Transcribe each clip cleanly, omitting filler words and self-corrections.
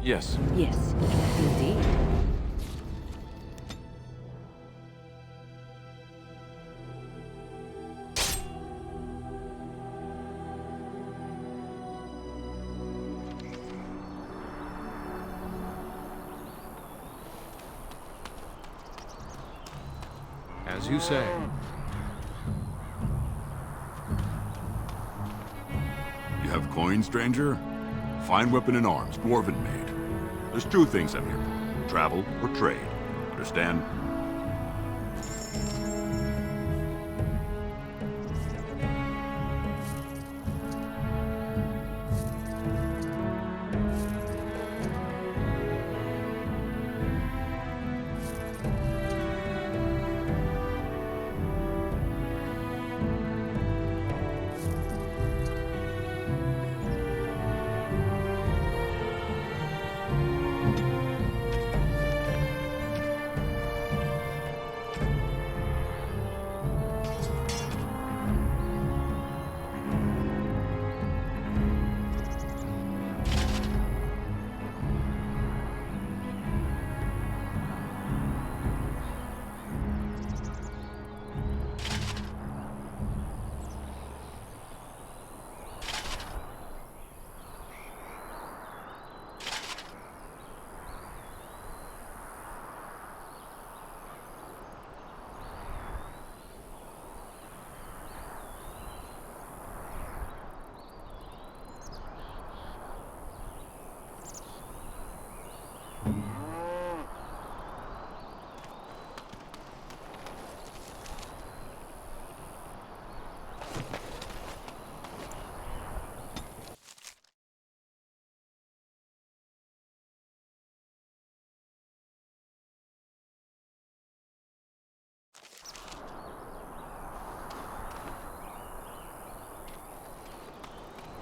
Yes. Yes, indeed. As you say. You have coin, stranger? Fine weapon and arms, dwarven made. There's two things I'm here for. Travel or trade. Understand?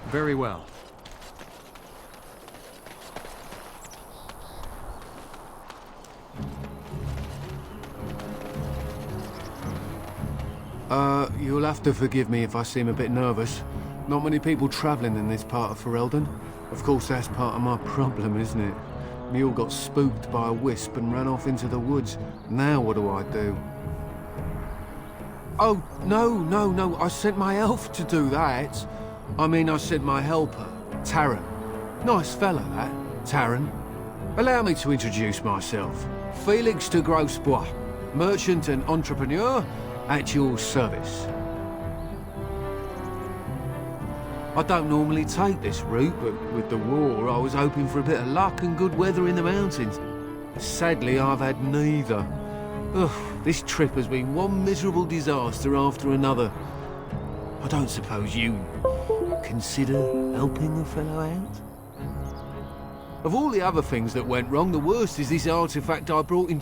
Very well. You'll have to forgive me if I seem a bit nervous. Not many people travelling in this part of Ferelden. Of course, that's part of my problem, isn't it? Mule got spooked by a wisp and ran off into the woods. Now what do I do? Oh, no, I sent my elf to do that. I mean, I sent my helper, Taran. Nice fella, that, Taran. Allow me to introduce myself. Felix de Grosbois, merchant and entrepreneur at your service. I don't normally take this route, but with the war, I was hoping for a bit of luck and good weather in the mountains. Sadly, I've had neither. Ugh, this trip has been one miserable disaster after another. I don't suppose you consider helping a fellow out? Of all the other things that went wrong, the worst is this artifact I brought in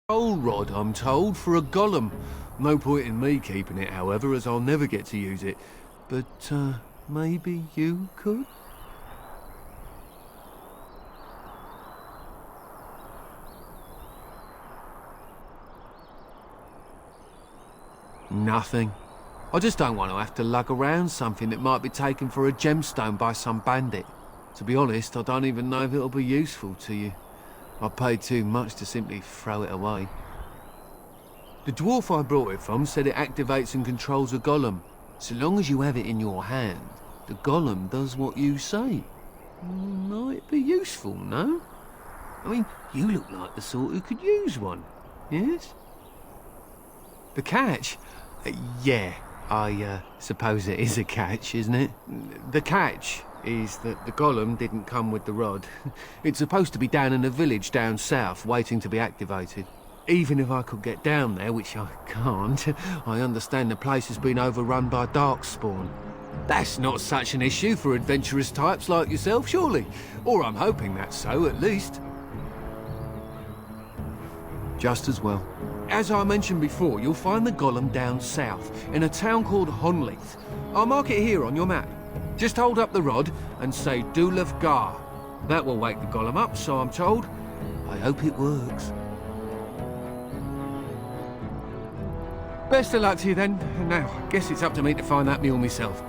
old rod, I'm told, for a golem. No point in me keeping it, however, as I'll never get to use it. But, maybe you could? Nothing. I just don't want to have to lug around something that might be taken for a gemstone by some bandit. To be honest, I don't even know if it'll be useful to you. I paid too much to simply throw it away. The dwarf I brought it from said it activates and controls a golem. So long as you have it in your hand, the golem does what you say. Might be useful, no? I mean, you look like the sort who could use one, yes? The catch? Yeah, I suppose it is a catch, isn't it? The catch is that the golem didn't come with the rod. It's supposed to be down in a village down south, waiting to be activated. Even if I could get down there, which I can't, I understand the place has been overrun by darkspawn. That's not such an issue for adventurous types like yourself, surely? Or I'm hoping that's so, at least. Just as well. As I mentioned before, you'll find the golem down south, in a town called Honleith. I'll mark it here on your map. Just hold up the rod and say Dulaf Gar. That will wake the golem up, so I'm told. I hope it works. Best of luck to you then. Now, I guess it's up to me to find that mule myself.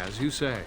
As you say.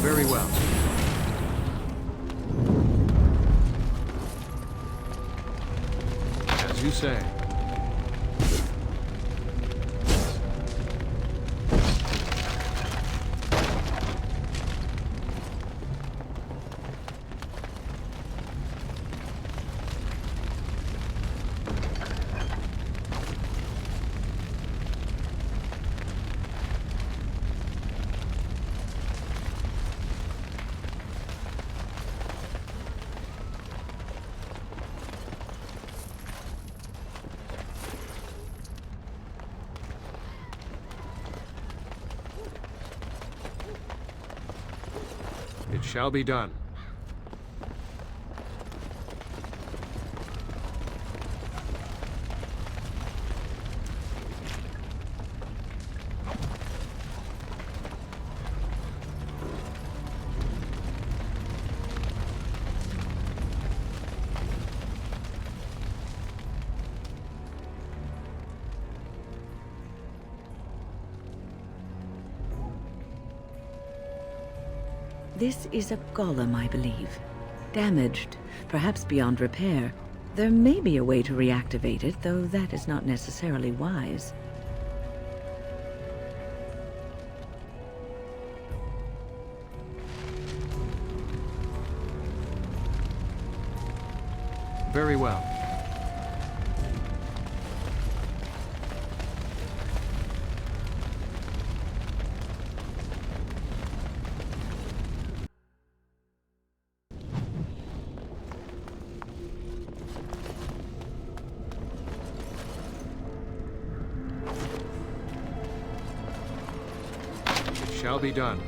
Very well. As you say. It shall be done. This is a golem, I believe. Damaged, perhaps beyond repair. There may be a way to reactivate it, though that is not necessarily wise. Very well. It shall be done.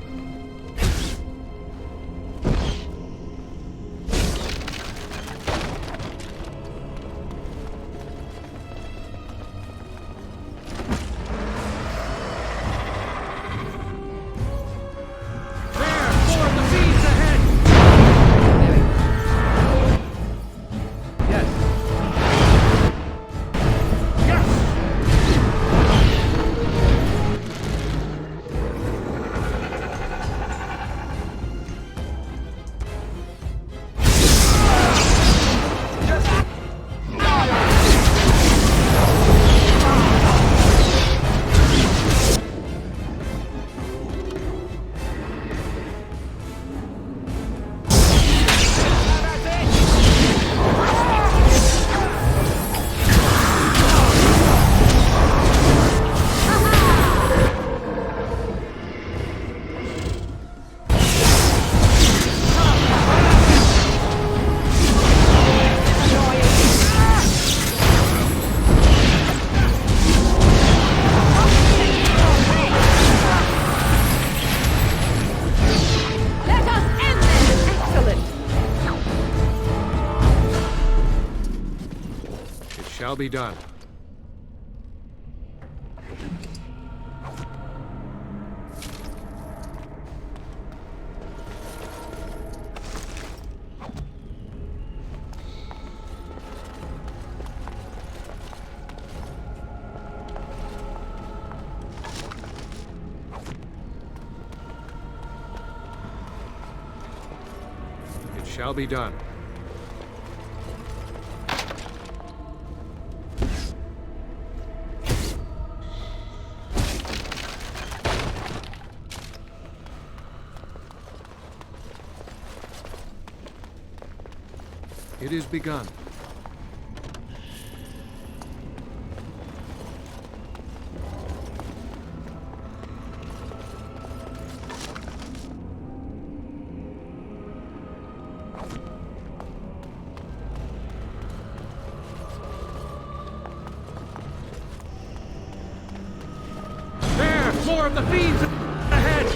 Shall be done. It shall be done. It is begun. There! More of the fiends ahead!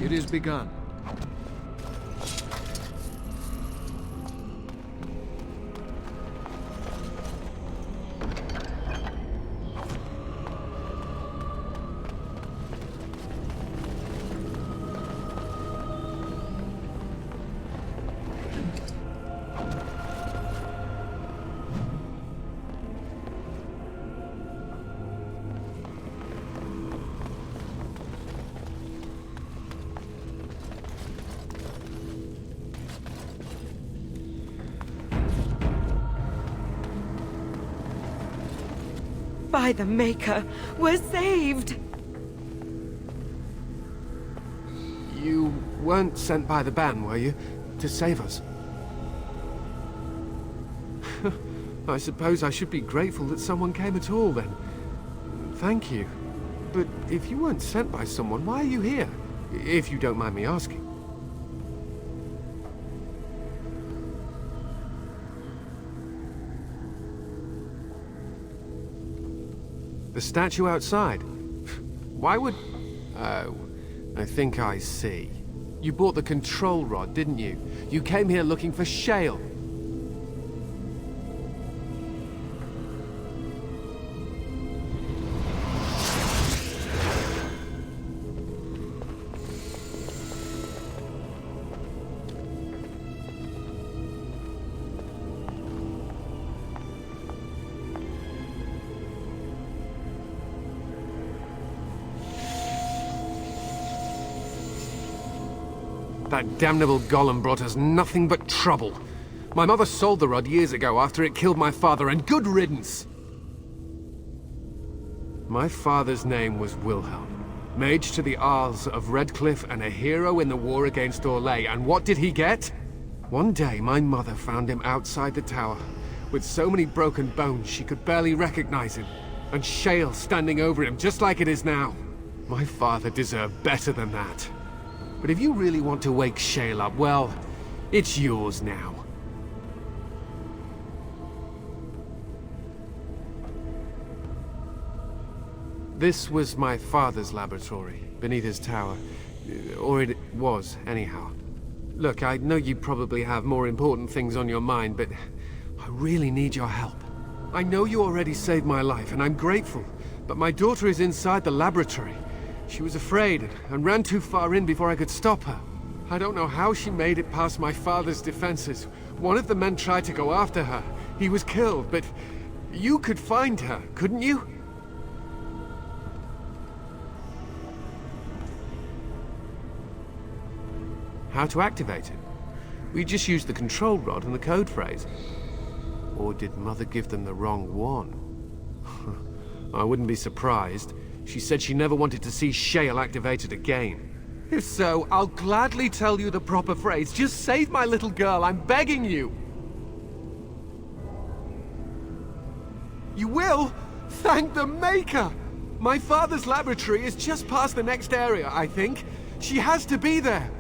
It is begun. By the Maker, we're saved! You weren't sent by the band, were you? to save us. I suppose I should be grateful that someone came at all, then. Thank you. But if you weren't sent by someone, why are you here? If you don't mind me asking. The statue outside? Why would... Oh, I think I see. You bought the control rod, didn't you? You came here looking for shale. That damnable golem brought us nothing but trouble. My mother sold the rod years ago after it killed my father, and good riddance! My father's name was Wilhelm, mage to the Arls of Redcliffe and a hero in the war against Orlais, and what did he get? One day my mother found him outside the tower, with so many broken bones she could barely recognize him, and shale standing over him just like it is now. My father deserved better than that. But if you really want to wake shale up, well, it's yours now. This was my father's laboratory, beneath his tower. Or it was, anyhow. Look, I know you probably have more important things on your mind, but I really need your help. I know you already saved my life, and I'm grateful, but my daughter is inside the laboratory. She was afraid and ran too far in before I could stop her. I don't know how she made it past my father's defenses. One of the men tried to go after her. He was killed, but you could find her, couldn't you? How to activate it? We just used the control rod and the code phrase. Or did Mother give them the wrong one? I wouldn't be surprised. She said she never wanted to see shale activated again. If so, I'll gladly tell you the proper phrase. Just save my little girl, I'm begging you! You will? Thank the Maker! My father's laboratory is just past the next area, I think. She has to be there.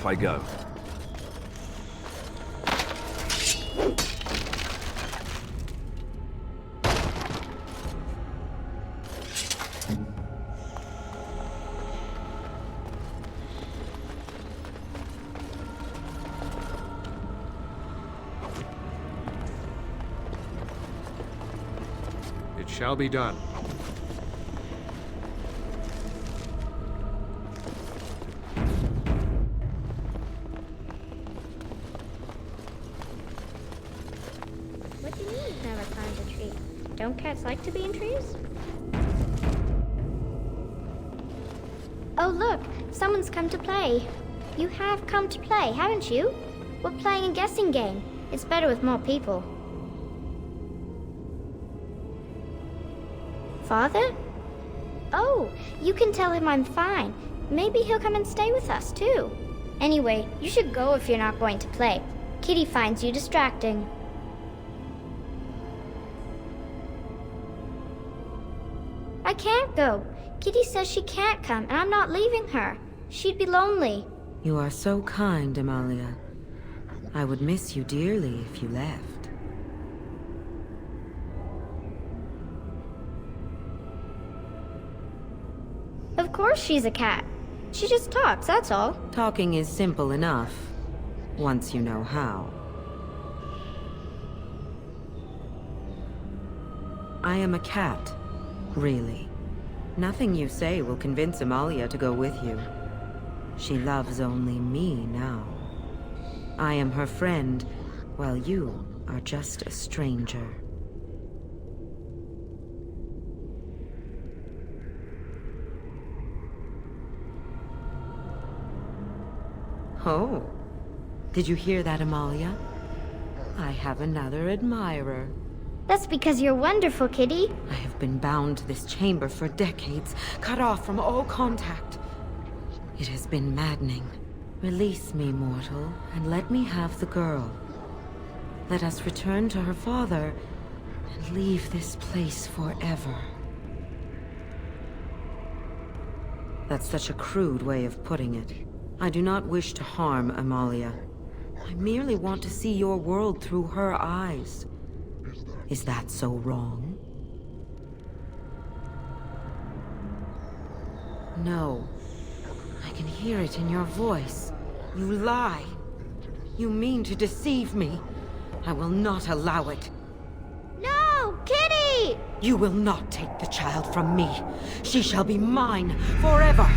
off I go. It shall be done. What do you mean you've never climbed a tree? Don't cats like to be in trees? Oh look, someone's come to play. You have come to play, haven't you? We're playing a guessing game. It's better with more people. Father? Oh, you can tell him I'm fine. Maybe he'll come and stay with us too. Anyway, you should go if you're not going to play. Kitty finds you distracting. I can't go. Kitty says she can't come, and I'm not leaving her. She'd be lonely. You are so kind, Amalia. I would miss you dearly if you left. Of course she's a cat. She just talks, that's all. Talking is simple enough, once you know how. I am a cat, really. Nothing you say will convince Amalia to go with you. She loves only me now. I am her friend, while you are just a stranger. Oh, did you hear that, Amalia? I have another admirer. That's because you're wonderful, Kitty. I have been bound to this chamber for decades, cut off from all contact. It has been maddening. Release me, mortal, and let me have the girl. Let us return to her father and leave this place forever. That's such a crude way of putting it. I do not wish to harm Amalia. I merely want to see your world through her eyes. Is that so wrong? No. I can hear it in your voice. You lie. You mean to deceive me. I will not allow it. No, Kitty! You will not take the child from me. She shall be mine forever.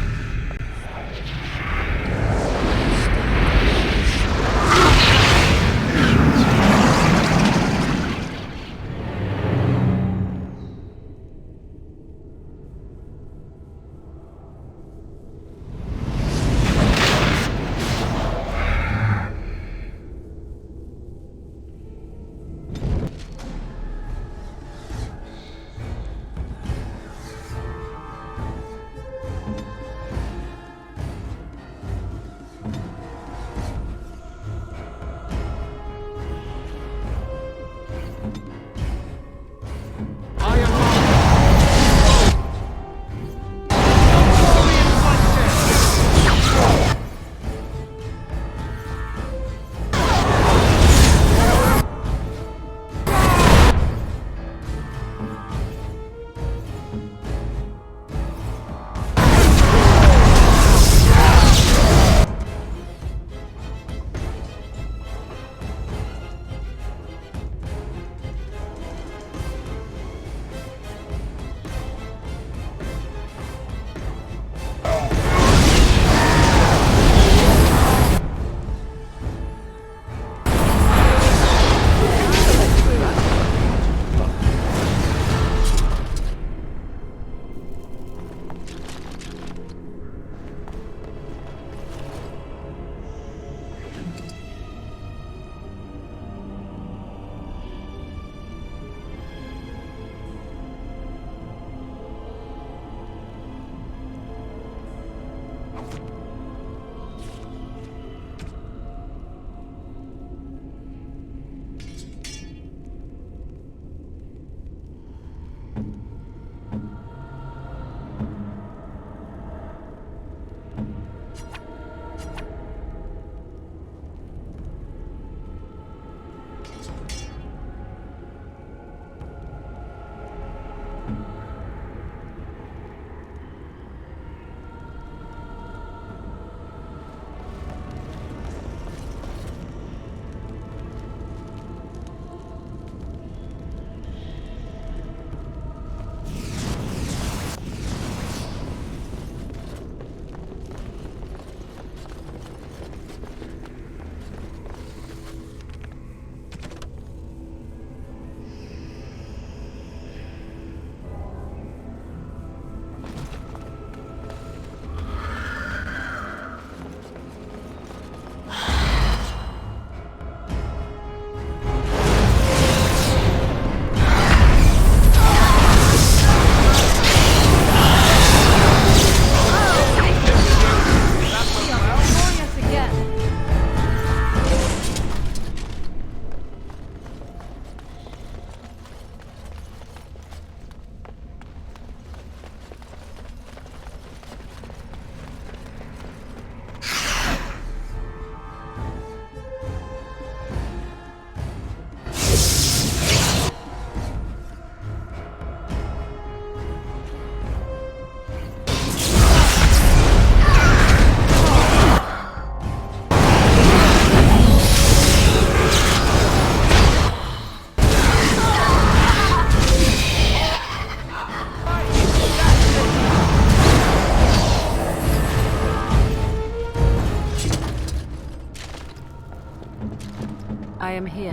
I am here.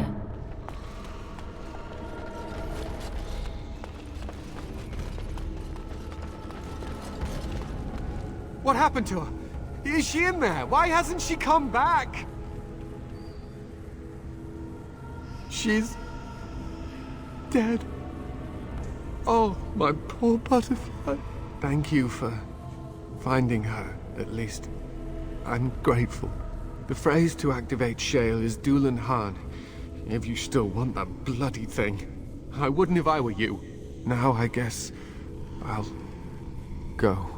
What happened to her? Is she in there? Why hasn't she come back? She's... dead. Oh, my poor butterfly. Thank you for finding her, at least. I'm grateful. The phrase to activate Shale is Dulan Han, if you still want that bloody thing. I wouldn't if I were you. Now I guess I'll go.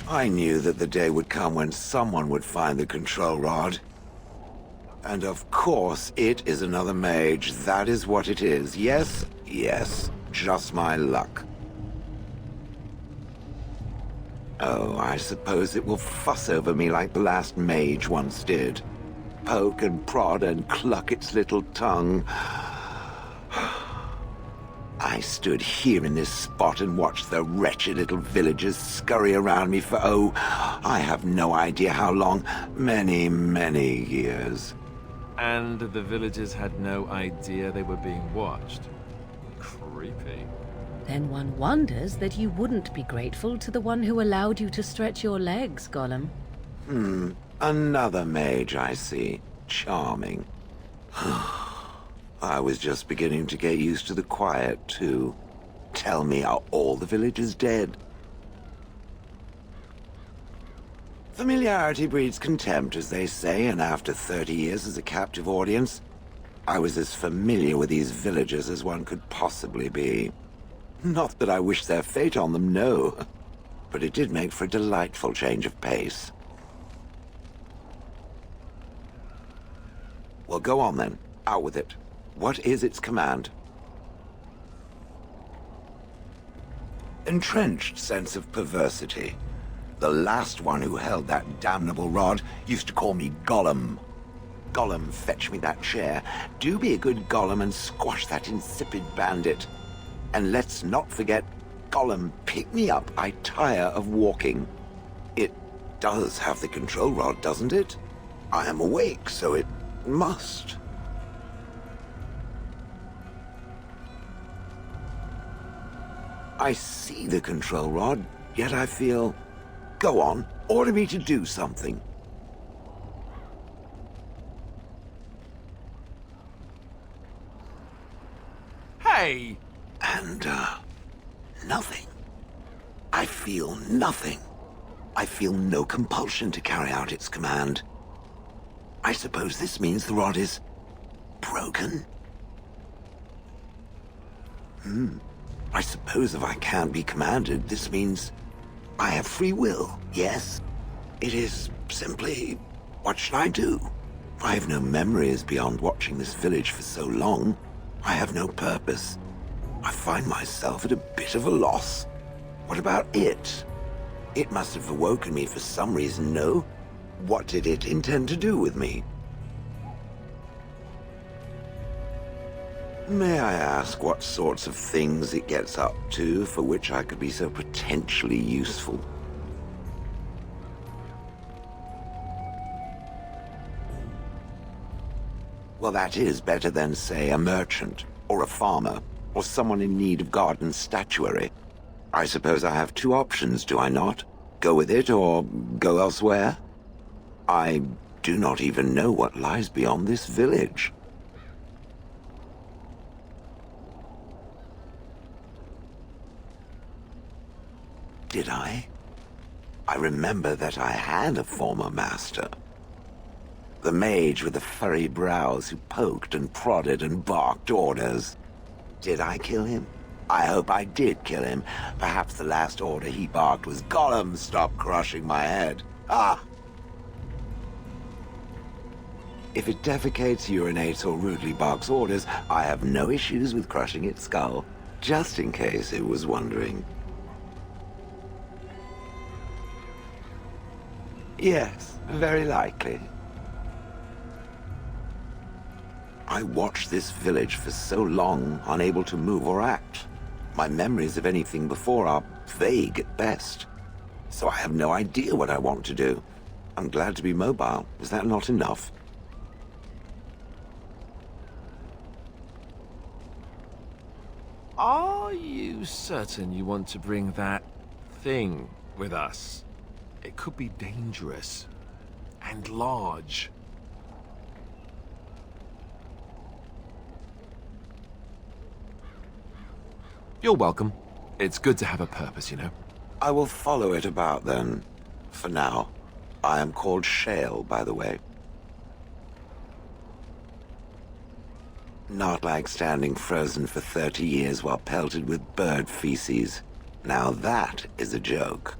I knew that the day would come when someone would find the control rod. And of course, it is another mage. That is what it is. Yes, yes, just my luck. Oh, I suppose it will fuss over me like the last mage once did. Poke and prod and cluck its little tongue. I stood here in this spot and watched the wretched little villagers scurry around me for, oh, I have no idea how long. Many, many years. And the villagers had no idea they were being watched. Creepy. Then one wonders that you wouldn't be grateful to the one who allowed you to stretch your legs, Gollum. Another mage, I see. Charming. I was just beginning to get used to the quiet, too. Tell me, are all the villagers dead? Familiarity breeds contempt, as they say, and after 30 years as a captive audience, I was as familiar with these villagers as one could possibly be. Not that I wish their fate on them, no. But it did make for a delightful change of pace. Well, go on then. Out with it. What is its command? Entrenched sense of perversity. The last one who held that damnable rod used to call me Gollum. Gollum, fetch me that chair. Do be a good Gollum and squash that insipid bandit. And let's not forget, Gollum, pick me up. I tire of walking. It does have the control rod, doesn't it? I am awake, so it must. I see the control rod, yet I feel... Go on, order me to do something. Hey! And, nothing. I feel nothing. I feel no compulsion to carry out its command. I suppose this means the rod is... broken? I suppose if I can't be commanded, this means I have free will, yes? It is simply, what should I do? I have no memories beyond watching this village for so long. I have no purpose. I find myself at a bit of a loss. What about it? It must have awoken me for some reason, no? What did it intend to do with me? May I ask what sorts of things it gets up to for which I could be so potentially useful? Well, that is better than, say, a merchant, or a farmer, or someone in need of garden statuary. I suppose I have two options, do I not? Go with it, or go elsewhere? I do not even know what lies beyond this village. Did I? I remember that I had a former master. The mage with the furry brows who poked and prodded and barked orders. Did I kill him? I hope I did kill him. Perhaps the last order he barked was, "Gollum, stop crushing my head." Ah! If it defecates, urinates, or rudely barks orders, I have no issues with crushing its skull. Just in case it was wondering. Yes, very likely. I watched this village for so long, unable to move or act. My memories of anything before are vague at best. So I have no idea what I want to do. I'm glad to be mobile. Is that not enough? Are you certain you want to bring that thing with us? It could be dangerous and large. You're welcome. It's good to have a purpose, you know. I will follow it about then. For now. I am called Shale, by the way. Not like standing frozen for 30 years while pelted with bird feces. Now that is a joke.